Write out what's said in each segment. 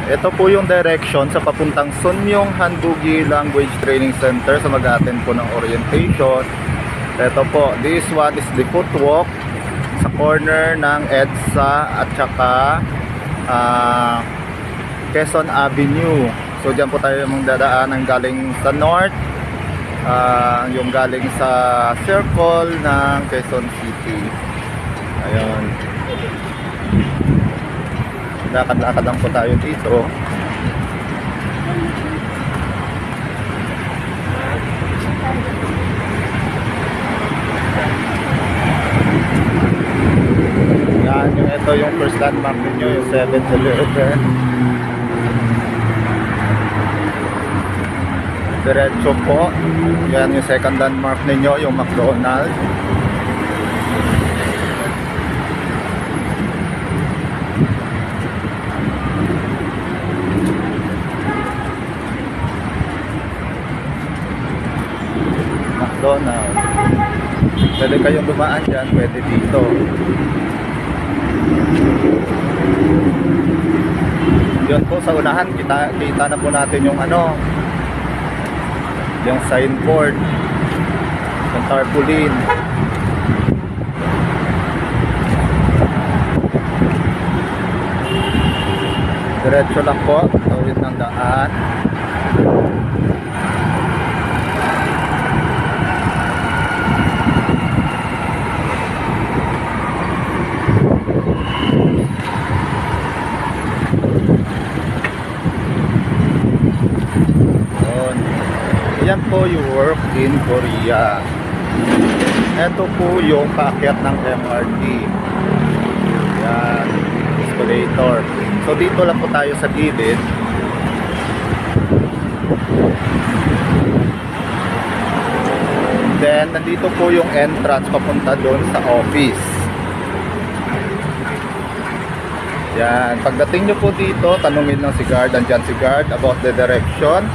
Ito po yung direction sa papuntang Sunyong Hanbugi Language Training Center sa mag-attend po ng orientation. Ito po, this one is the footwalk sa corner ng EDSA at saka Quezon Avenue. So dyan po tayo mong dadaan ang galing sa north, yung galing sa circle ng Quezon City. Ayun. Lakad-lakad lang po tayo dito. Yan, ito yung first landmark ninyo, yung 7-Eleven. Diretso po. Yan yung second landmark ninyo, yung McDonald's. McDonald's. Pwede kayong dumaan dyan, pwede dito. Yun po sa unahan, kita na po natin yung yung signboard, yung tarpaulin. Diretso lang po, tawid ng daan. Yan po yung work in Korea. Ito po yung paakyat ng MRT. Yan, escalator. So dito lang po tayo sa gilid. Then nandito po yung entrance papunta doon sa office. Yan, pagdating nyo po dito, tanungin ng si guard, andyan si guard about the direction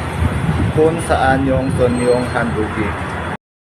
kung saan yung Sunyong Hanbugi.